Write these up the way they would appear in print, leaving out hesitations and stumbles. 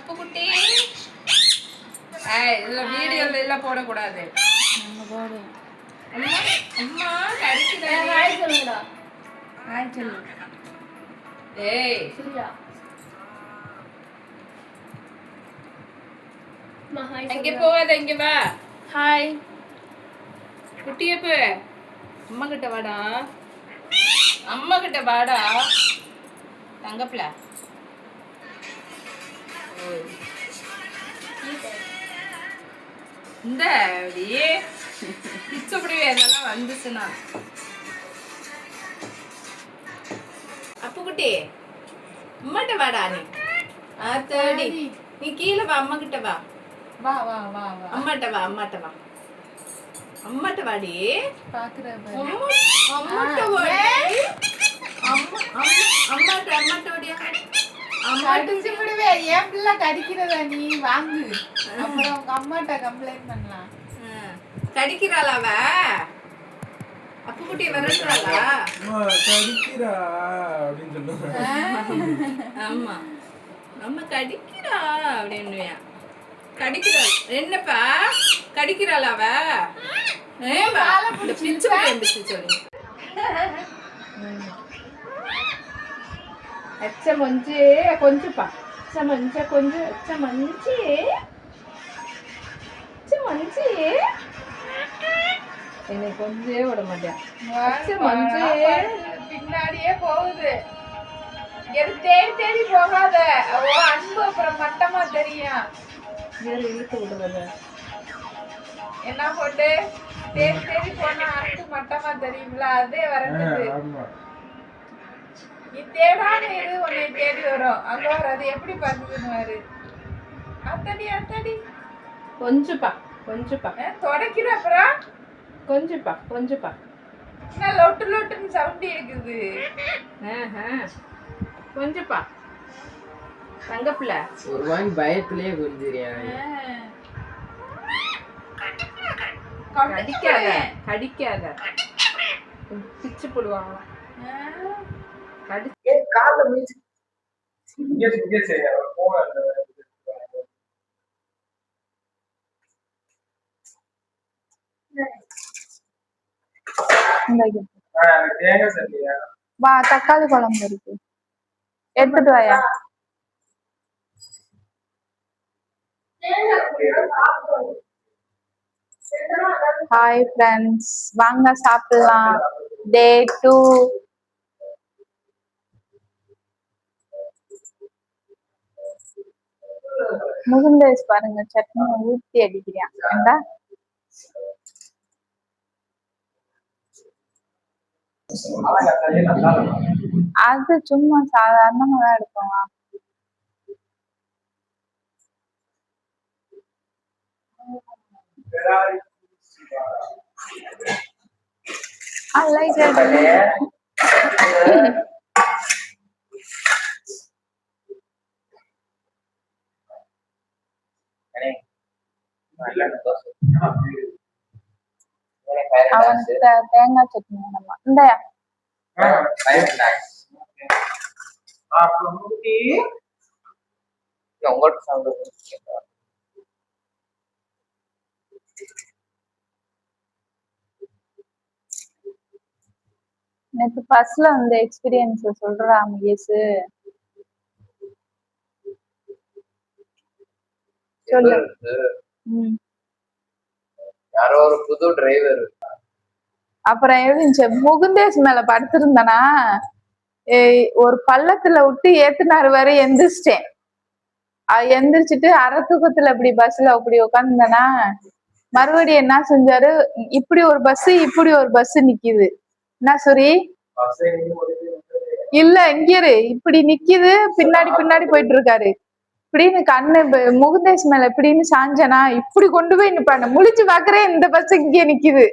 அப்பு குட்டி இதுல வீடியோல எல்லாம் போடக்கூடாது. அம்மா அம்மா கடிக்குதா? ஹாய் சொல்லு. ஏய் அங்க போகாத, இங்க வா. ஹாய் குட்டியப்பு, அம்மா கிட்ட வாடா, அம்மா கிட்ட வாடா தங்கப்பில. இந்த அப்படியே பிச்சப்படிவே இதெல்லாம் வந்துச்சுன்னா அப்புக்குட்டி அம்மாட்ட வாடா. நீ தேடி நீ கீழே வா, அம்மா கிட்ட வா. வா வா வா வா அம்மாட்ட வா, அம்மாட்ட வா, அம்மாட்ட வாடி. பாக்குற அம்மாட்ட வாடி, அம்மாட்ட அம்மாட்ட வாடியா. அடிச்சு விடுவே. ஏன் பிள்ளை கடிக்கிறதா நீ? வாங்கு, அப்புறம் உங்க அம்மாட்ட கம்ப்ளைண்ட் பண்ணலாம். கடிக்கிறாளா அவ? அப்புக்குட்டியை விரட்டுறாளா? கடிக்கிறா அப்படின்னு சொல்லுவாங்க. ஆமா அம்மா கடிக்கிறா அப்படின்னுயா. கடிக்கிறாள் என்னப்பா? கடிக்கிறாளா அவ? பிச்சு இருந்துச்சு சொல்லு. அச்ச மஞ்சு கொஞ்சப்பா, அச்ச மஞ்ச கொஞ்சம், அச்ச மஞ்சு அச்ச மஞ்சு என்னை கொஞ்சே விட மாட்டேன். அச்ச மஞ்சு பின்னாடியே போகுது. எது தேடி தேடி போகாத, அன்பு அப்புறம் மட்டமா தெரியும். இழுத்து விடுறது என்ன போட்டு தேடி தேடி போனா அன்பு மட்டமா தெரியும்ல, அதே வரது. நீ தேடாத இரு, உன்னை தேடி வரும். அங்க வராது எப்படி பண்ணுவாரு. அத்தடி அத்தடி கொஞ்சப்பா கொஞ்சப்பா தொடக்கிற அப்புறம் கொஞ்சப்பா கொஞ்சப்பா. என்ன லொட்டு லொட்டுன்னு சவுண்ட் இருக்குது. கொஞ்சப்பா தங்கப்பில. ஒரு வாங்கி பயத்திலேயே கொஞ்சிரியான். கடிக்காத கடிக்காத, பிச்சு போடுவாங்க. கால மீச்சு தக்காளி குழம்பு இருக்கு, எடுத்துட்டு வாயா. ஹாய் ஃப்ரெண்ட்ஸ், வாங்க சாப்பிடலாம். டே 2. முகுந்தேஷ் பாருங்க சட்னி ஊத்தி அடிக்கிறான். அது சும்மா சாதாரணமா தான் எடுப்போம். I like that. அவனுக்கு தேங்காய் சட்னி வேணுமா? இந்தயா நேற்று பஸ்ல வந்து எக்ஸ்பீரியன்ஸ் சொல்றா முகேஷ், சொல்லு. யாரோ ஒரு புது டிரைவர். அப்புறம் எழுந்துச்சு முகுந்தேஷ் மேல படுத்திருந்தானா, ஒரு பள்ளத்துல விட்டு ஏத்துனாரு வரை எந்திரிச்சிட்டேன். எந்திரிச்சிட்டு அரை தூக்கத்துல இப்படி பஸ்ல அப்படி உட்காந்துருந்தானா, மறுபடியும் என்ன செஞ்சாரு, இப்படி ஒரு பஸ் இப்படி ஒரு பஸ் நிக்குது. என்ன சரி இல்ல இங்கிரு இப்படி நிக்குது, பின்னாடி பின்னாடி போயிட்டு இருக்காரு. இப்படின்னு கண்ணு முகுந்தேஷ் மேல இப்படின்னு சாஞ்சனா, இப்படி கொண்டு போய் நிப்பாங்க. முழிச்சு பாக்குறேன், இந்த பஸ் இங்கே நிக்குது.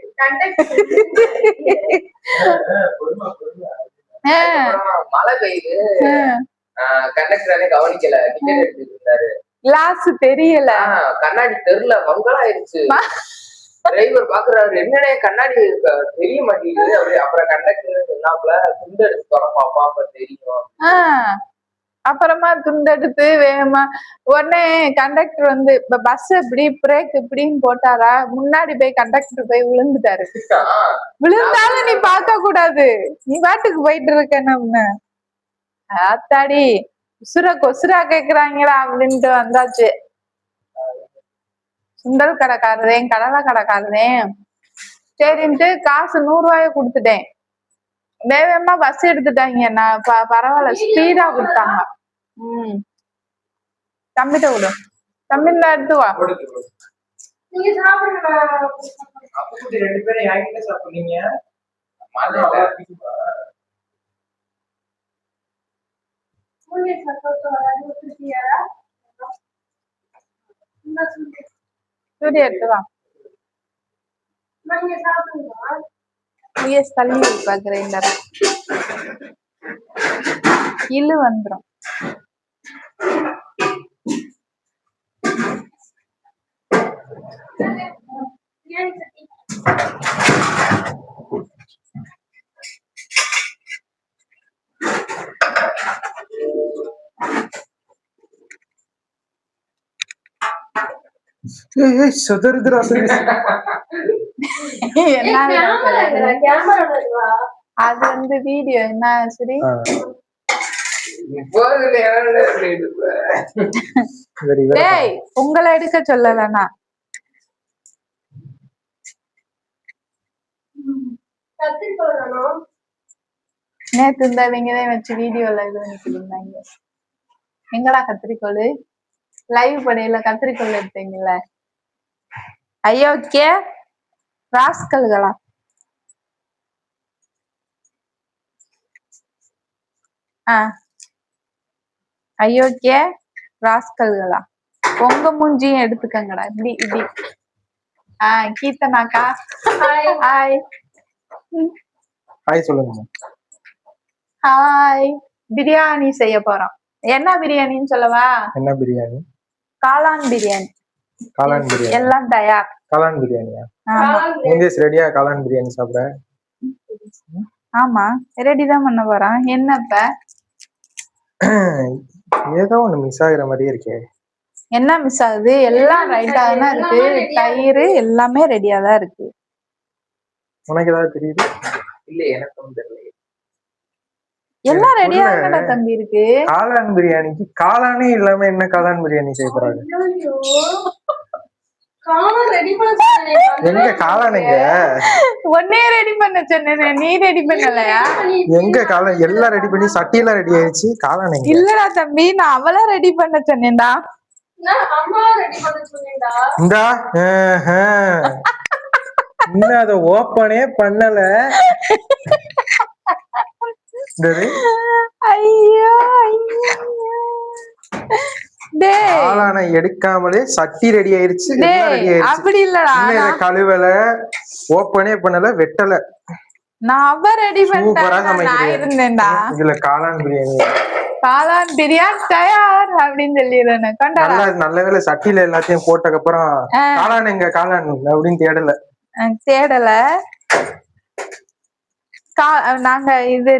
மழை பெய்யுது, கண்டக்டரே கவனிக்கல, டிக்கெட் எடுத்துட்டு இருந்தாரு. கிளாஸ் தெரியல, கண்ணாடி தெரியல, மங்கலாயிருச்சு. டிரைவர் பாக்குறாரு, என்னடே கண்ணாடி தெரிய மாட்டேங்குது. அப்படி அப்புறம் கண்டக்டர் சொன்னாப்புல, துண்டு எடுத்து தொடப்பாப்பா அப்ப தெரியும். அப்புறமா துண்டெடுத்து வேகமா உடனே கண்டக்டர் வந்து இப்ப பஸ் இப்படி பிரேக் இப்படின்னு போட்டாரா, முன்னாடி போய் கண்டக்டர் போய் விழுந்துட்டாரு. விழுந்தாலும் நீ பார்க்க கூடாது, நீ பாட்டுக்கு போயிட்டு இருக்க. ஆத்தாடி உசுர கொசுரா கேக்குறாங்களா அப்படின்ட்டு வந்தாச்சு. சுண்டல் கடைக்காரதேன், கடலை கடைக்காரதேன் சரின்ட்டு காசு 100 ரூபாய கொடுத்துட்டேன். வேகமா பஸ் எடுத்துட்டாங்க. நான் பரவாயில்ல ஸ்பீடா கொடுத்தாங்க. தம்பிட்ட விடு, தம்பி இந்த எடுத்து வா. நீங்க சாப்பிடுங்க. ரெண்டு பேரும் யாங்கிட்ட சாப்பிடுறீங்க? சூரிய எடுத்து வா. தள்ளி பாக்குறேன், இழு வந்துடும். அது வந்து வீடியோ என்ன சரி. உங்களை எடுக்க சொல்லலண்ணா. நேத்து இந்தவங்கதான் வச்சு வீடியோல இது பண்ணிட்டு இருந்தாங்க. எங்கடா கத்திரிக்கோள்? லைவ் படையில கத்திரிக்கோள் எடுத்தீங்கல்ல, அயோக்கிய ராஸ்கல்களா. அயோக்கிய ராஸ்கல்களா, உங்க மூஞ்சியும் எடுத்துக்கங்கடா. இப்படி இப்படி. கீர்த்தனாக்கா ஹாய். ஹாய் சொல்லுங்க. ஹாய். பிரியாணி செய்ய போறோம். என்ன பிரியாணின்னு சொல்லவா? என்ன பிரியாணி? காளான் பிரியாணி. காளான் பிரியாணி எல்லாம் தயார். காளான் பிரியாணியா? ரெடியா காளான் பிரியாணி சாப்பிட? ஆமா ரெடி தான் பண்ண போறான். என்னப்ப ஏதோ ஒண்ணு மிஸ் ஆகுற மாதிரியே இருக்கே. என்ன மிஸ் ஆகுது? எல்லாம் ரைட்டா தான் இருக்கு. தயிர் எல்லாமே ரெடியா தான் இருக்கு. உனக்கு ஏதாவது தெரியுது? இல்ல எனக்கு தெரியல. எல்லாம் ரெடியா தானடா தம்பி இருக்கு. காளான் பிரியாணிக்கு காளானே இல்லாம என்ன காளான் பிரியாணி செய்ய போறாங்க? எங்க காளானுங்க? ஒன்னே ரெடி பண்ண சொன்னேன், நீ ரெடி பண்ணலையா? எங்க காளான்? எல்லாம் ரெடி பண்ணி சட்டியெல்லாம் ரெடி ஆயிடுச்சு. காளானுங்க இல்லடா தம்பி, நான் அவள ரெடி பண்ண சொன்னேன்டா. இந்தா இன்னும் அதை ஓப்பனே பண்ணல. ஐயோ காளானை எடுக்காமலே சட்டி ரெடி ஆயிருச்சு. அப்படி இல்லடா, கழுவல, ஓப்பனே பண்ணல, வெட்டல. நான் அவ ரெடி பண்ணிட்டேன். இதுல காளான் பிரியாணி, காளான் பிரியாணி தயார் அப்படின்னு சொல்லிடுறேன். நல்ல வேலை சட்டியில எல்லாத்தையும் போட்டதுக்கு அப்புறம் காளான் எங்க காளான் அப்படின்னு தேடல. நாங்க இது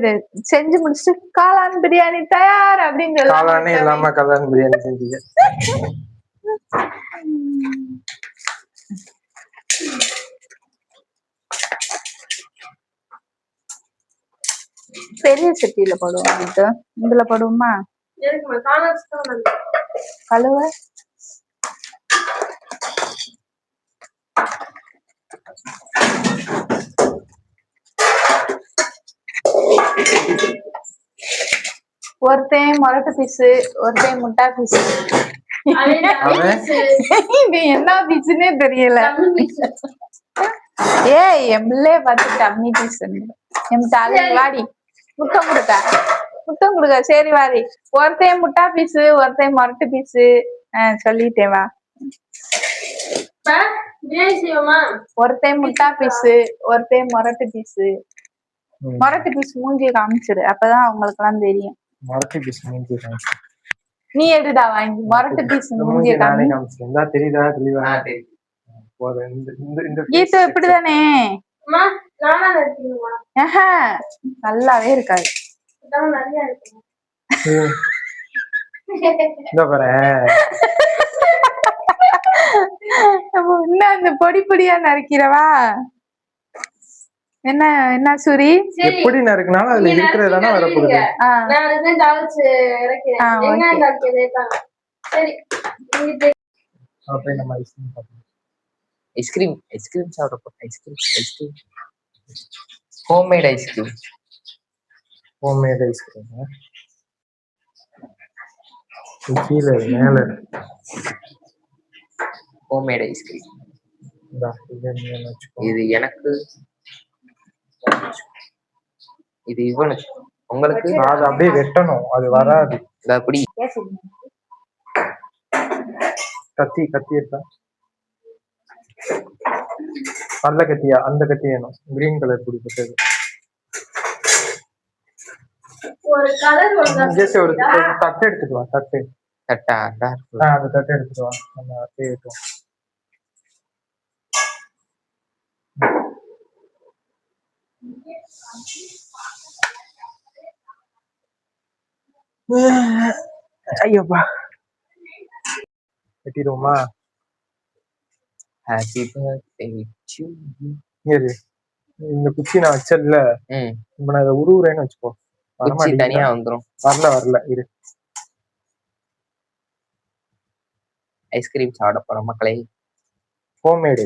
செஞ்சு முடிச்சுட்டு காளான் பிரியாணி தயார் அப்படின்னு சொல்லி காளானே இல்லாம காளான் பிரியாணி செஞ்சீங்க. பெரிய சட்டியில போடுவோம். இதுல போடுவோமா? கழுவ ஒருத்தன் மொரட்டு பீஸு, ஒருத்தன் முட்டா பீஸு. இது என்ன பீஸுன்னே தெரியல. ஏய் என் பிள்ளைய பார்த்து டம்மி பீஸ். என் தாலி வாடி முத்தம் கொடுக்க. சரி வாரி. ஒருத்தையும் முட்டா பீஸு, ஒருத்தையும் மொரட்டு பீஸு. சொல்லிட்டேன் வா. ஒருத்தையும் முட்டா பீஸு, ஒருத்தையும் மொரட்டு பீஸு. மொரட்டு பீஸ் மூஞ்சியை காமிச்சிரு, அப்பதான் அவங்களுக்கு எல்லாம் தெரியும். நீ எடுடா வாங்கி மொரட்டு பீஸ் மூஞ்சியை காமிச்சிருந்தா தெரியுதா? கீத்து இப்படிதானே நல்லாவே இருக்காது. இந்த பாரு இன்னும் அந்த பொடி பொடியா நறுக்கிறவா? என்ன என்ன சூரி? எப்படி நறுக்குனாலும் அதுல இருக்கிறதானே வரப்போகுது. அப்படியே நம்ம ஐஸ்கிரீம் சாப்பிடலாம். ஐஸ்கிரீம் சாப்பிட போறேன். Ice cream homemade ice cream. Homemade ice cream கீழே மேல ஹோம்மேட் ஐஸ்கிரீம். இது எனக்கு, இது இவனுக்கு, உங்களுக்கு. அது அப்படியே வெட்டணும், அது வராது. அப்படி கத்தி எடுத்தா நல்ல கத்தியா? அந்த கத்தி வேணும், கிரீன் கலர் பிடிப்பட்டது. ஒரு தட்டு எடுத்துட்டு வா. தட்டா? அந்த தட்டு எடுத்துட்டு வா. நம்ம அப்படியே வெட்டுவோம். ஐயோப்பா, வெட்டிடுவோமா? Happy birthday to you. இந்த குச்சி நான் வச்சல, இப்ப நான் இதை உருவுறேன்னு வச்சுக்கோ, குச்சி தனியா வந்துரும். வரல இரு. ஐஸ்கிரீம் சாப்பிட போறோம் மக்களே. ஹோம்மேட்.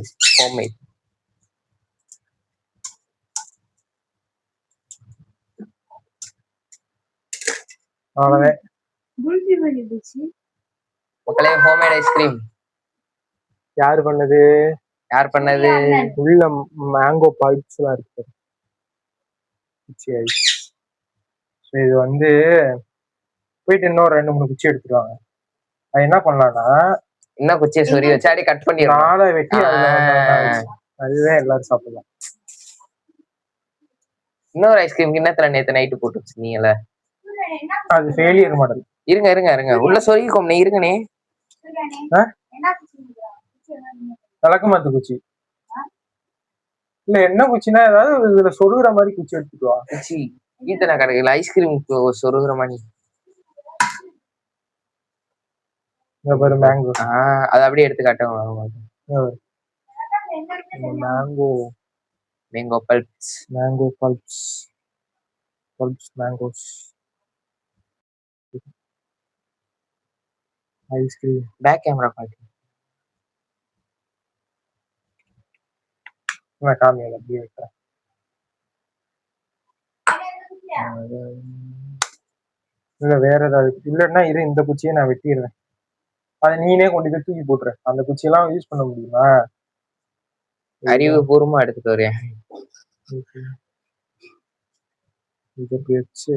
அவ்வளவுதான் மக்களே, ஹோம்மேட் ஐஸ்கிரீம். யார் பண்ணது? உள்ள மேங்கோ பல்ப்ஸ் எல்லாம் இருக்கு. இது வந்து போயிட்டு இன்னொரு 2-3 குச்சி எடுத்துருவாங்க. அது என்ன பண்ணலாம்னா, இன்னும் குச்சியை சொறி வச்சு அப்படியே கட் பண்ணிடலாம். 4 வெட்டி அதுதான் எல்லாரும் சாப்பிடலாம். இன்னொரு ஐஸ்கிரீம் கிண்ணத்துல நேத்து நைட்டு போட்டு வச்சிருந்தீங்கல்ல, அது ஃபெயிலியர் மாடல். இருங்க உள்ள சொருகிக்கோம். இருங்கண்ணே, விளக்கமாத்து குச்சி இல்ல, என்ன குச்சினா ஏதாவது இதுல சொருகிற மாதிரி குச்சி எடுத்துக்குவா. குச்சி ஈத்தனை கடைகள் ஐஸ்கிரீம் சொருகிற மாதிரி. மேங்கோ, அது அப்படியே எடுத்து காட்டுவாங்க. Mango pulps mangoes ice cream. Back camera பாட்டு நான் காமியல அப்படியே வைக்கிறேன். இல்ல வேற ஏதாவது இல்லன்னா இரு, இந்த குச்சியை நான் வெட்டிடுறேன். அதை நீனே கொண்டு போய் தூக்கி போட்டுரு. அந்த குச்சியெல்லாம் யூஸ் பண்ண முடியுமா? அறிவு பூர்வமா எடுத்துட்டு வரேன். இதை வச்சு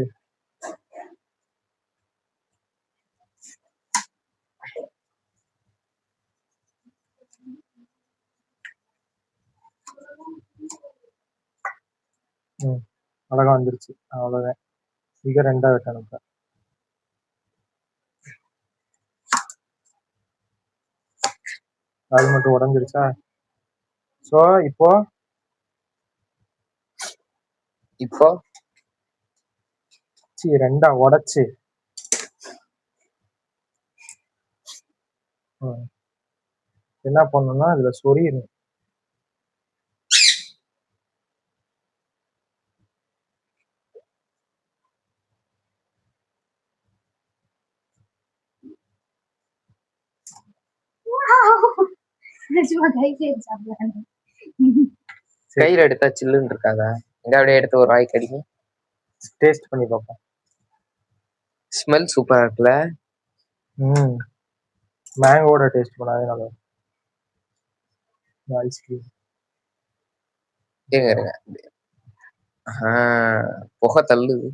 அழகா வந்துருச்சு. அவ்வளவுதான். இதை 2ஆ வெட்டணும். அது மட்டும் உடஞ்சிருச்சா? சோ இப்போ இப்போ 2ஆ உடைச்சு என்ன பண்ணணும்னா இதுல சொறியணும். கையில எடுத்தா சில்லுன்னு இருக்காதா? இங்க அப்படியே எடுத்து ஒரு வாய் கடிங்க, டேஸ்ட் பண்ணி பார்ப்போம். ஸ்மெல் சூப்பரா இருக்குல்ல? மேங்கோட டேஸ்ட் பண்ணாதே நல்லா ஐஸ்கிரீம். இருங்க புகை தள்ளுது.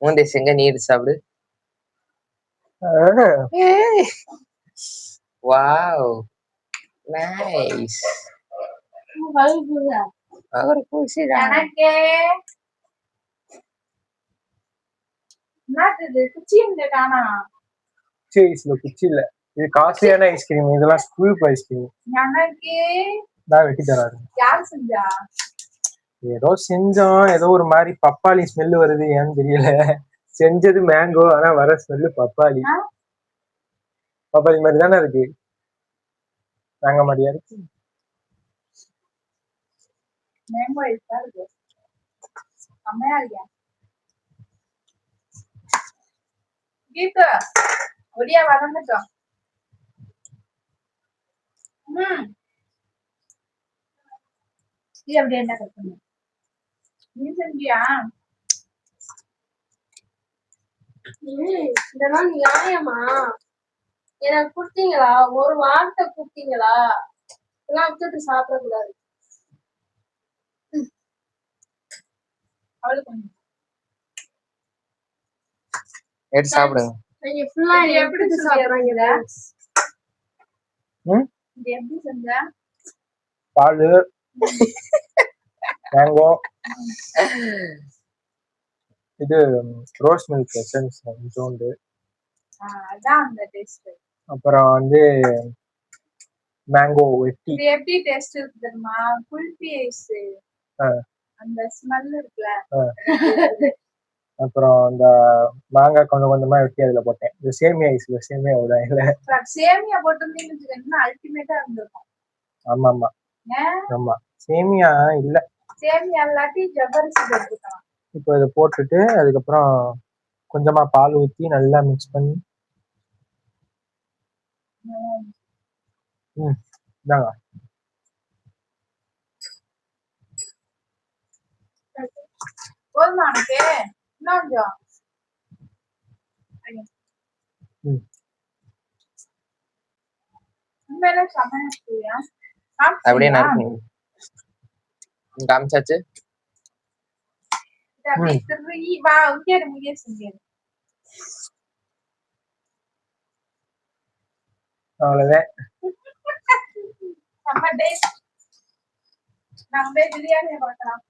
மூந்தேசி எங்க நீர் சாப்பிடு. Wow, nice. ஒரு குச்சி குச்சி இல்ல, இது காஸ்ட்லியான ஐஸ்கிரீம். இதெல்லாம் ஸ்கூல் ஐஸ்கிரீம். எனக்கு நான் வெட்டி தராரு. யார் செஞ்சா? ஏதோ செஞ்சோம், ஏதோ ஒரு மாதிரி பப்பாளி ஸ்மெல் வருது, ஏன்னு தெரியல. செஞ்சது மேங்கோ, ஆனா வர ஸ்மெல்லு பப்பாளி. பப்பாளி மாதிரி தானே இருக்கு, மேங்கோ மாதிரியா இருக்கு. மேங்கோ இருக்கா இருக்கு, செம்மையா இருக்கா. கீதா ஒடியா வளர்ந்துட்டோம். இது அப்படி என்ன கட் பண்ணு, நீ செஞ்சியா? இதெல்லாம் நியாயமா? எனக்கு கொடுத்தீங்களா? ஒரு வார்த்தை கொடுத்தீங்களா? இதெல்லாம் விட்டுட்டு சாப்பிடக்கூடாது. அவளுக்கு கொஞ்சம் எடுத்து சாப்பிடுங்க. நீங்க ஃபுல்லா எப்படி சாப்பிடுறாங்க இத? இது எப்படி செஞ்ச? பால், மேங்கோ, இது ரோஸ் மில்க் எசன்ஸ் கொஞ்சோண்டு, அதான் அந்த டேஸ்ட். அப்புறம் வந்து மேங்கோ வெட்டி. இது எப்படி டேஸ்ட் இருக்கு தெரியுமா? குல்பி ஐஸ் அந்த ஸ்மெல் இருக்குல்ல. அப்புறம் இந்த மாங்காய் கொஞ்சம் கொஞ்சமா வெட்டி அதுல போட்டேன். இந்த சேமியா ஐஸ்ல சேமியா விட இல்ல, சேமியா போட்டிருந்தீங்கன்னு அல்டிமேட்டா இருந்திருக்கும். ஆமா ஆமா ஆமா, சேமியா இல்ல, சேமியா இல்லாட்டி ஜவ்வரிசி போட்டுக்கலாம். இப்போ இதை போட்டுட்டு அதுக்கப்புறம் கொஞ்சமா பால் ஊற்றி நல்லா மிக்ஸ் பண்ணி இந்தாங்க. போதுமா உனக்கு? இன்னும் கொஞ்சம் உண்மையில சமையா அப்படியே நறுக்கணும். காமிச்சாச்சு. வா இங்கே முகேஷ் இங்கே. அவ்வளவுதான். நம்ம டேஸ்ட் நம்ம பிரியாணியை பார்க்கலாம்.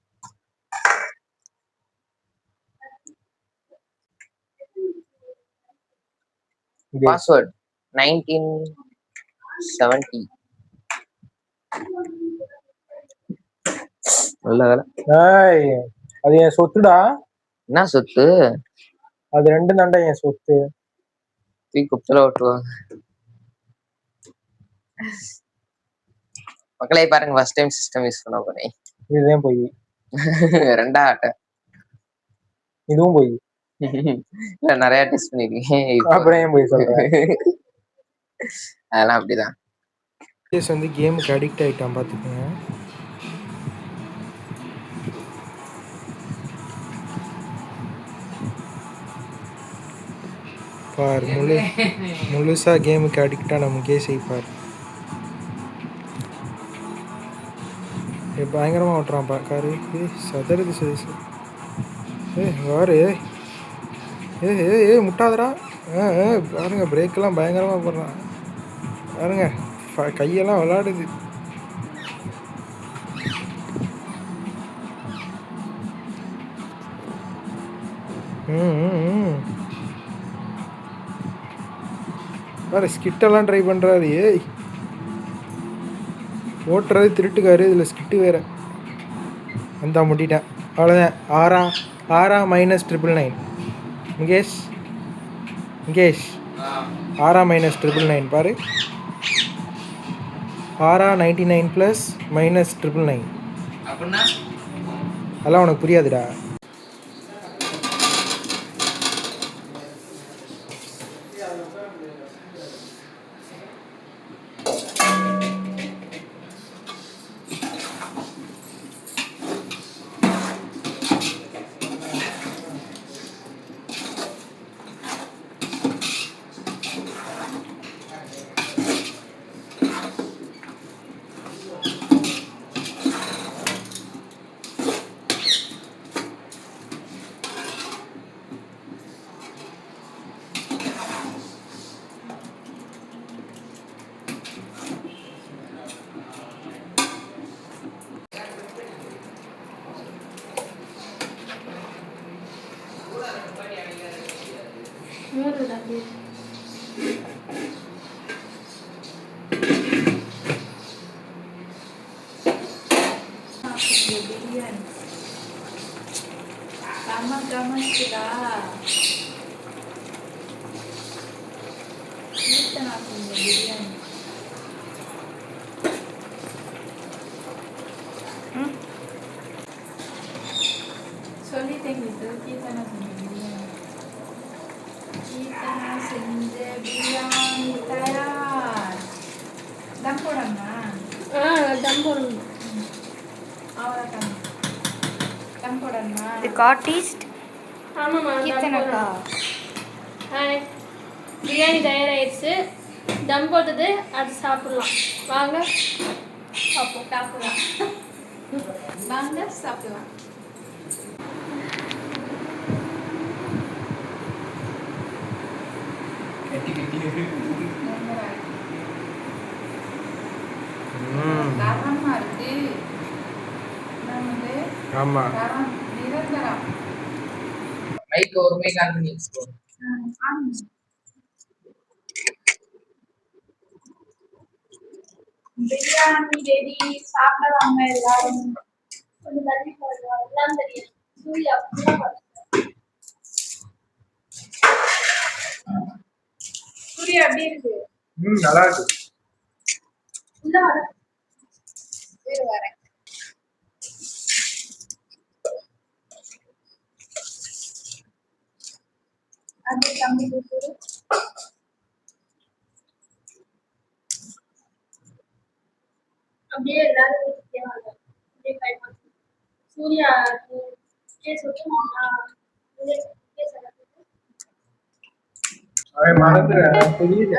பாஸ்வேர்ட் 1970. நல்ல வேலை. அது என் சொத்துடா. என்ன சொத்து? அது 2 தாண்டா என் சொத்து. குப்பையில ஓட்டுவாங்க. மக்களே பாருங்க, ஃபர்ஸ்ட் டைம் சிஸ்டம் யூஸ் பண்ண போறேன். இதுதான் போய் ரெண்டா ஆட்ட, இதுவும் போய் இல்ல நிறைய டெஸ்ட் பண்ணிருக்கேன். அப்புறம் போய் சொல்றேன். அதெல்லாம் அப்படிதான். வந்து கேமுக்கு அடிக்ட் ஆயிட்டான் பாத்துக்கோங்க. பார் முழுசா கேமுக்கு அடிக்டான முகேஷ் பார், பயங்கரமா ஓட்டுறான் பாரு. சதறுது சதீஷ். வாரு முட்டாதரா. பாருங்க பிரேக்கெல்லாம் பயங்கரமா போடுறான் பாருங்க, கையெல்லாம் விளாடுது. பாரு ஸ்கிட்டெல்லாம் ட்ரை பண்றாரு. ஓட்டுறது திருட்டுக்காரு, இதில் ஸ்கிட்டு வேற. வந்தா முட்டிட்டேன், அவ்வளோதான். ஆறா -999 முகேஷ். ஆறா -999 பாரு. 99 + -999. அதெல்லாம் உனக்கு புரியாதுடா. செம்ம கவனிச்சுதா கீர்த்தனா செஞ்ச பிரியாணி. சொல்லிட்டேன் கீர்த்தனா செஞ்ச பிரியாணி. கீர்த்தனா செஞ்ச பிரியாணி தயார். தம் போடணுமா? தம் போடணும். அவ்வளோதான். தம் போடணுமா? ஆர்டிஸ்ட் ஆமாம்மா கீர்த்தனக்கா. பிரியாணி தயாராகிடுச்சு. தம் போட்டது அது சாப்பிடலாம். வாங்க சாப்பிடலாம். வாங்க சாப்பிடலாம். தரமா இருக்கு. நமது ஆமா தரம் நிரந்தரம். மைக் ஒரு மைக் ஆன் பண்ணி வச்சுக்கோ. பிரியாணி ரெடி. சாப்பிடலாங்க எல்லாரும். கொஞ்சம் தள்ளி போடுறோம். எல்லாம் தெரியும். சூர்யா சூர்யா எப்படி இருக்கு? நல்லா இருக்கு. உள்ள வர வரேன். அது தம்பி கொடுத்துரு. அப்படியே எல்லாரும் அப்படியே கைமாறு. சூர்யா சொல்லுவாங்க. அவன் மறந்துடுறேன் தெரியுது.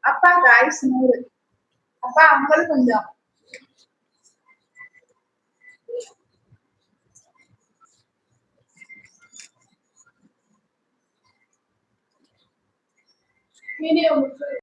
அப்பா காய்ஸ் 100. அப்பா அம்பல் கொஞ்சம். வீடியோ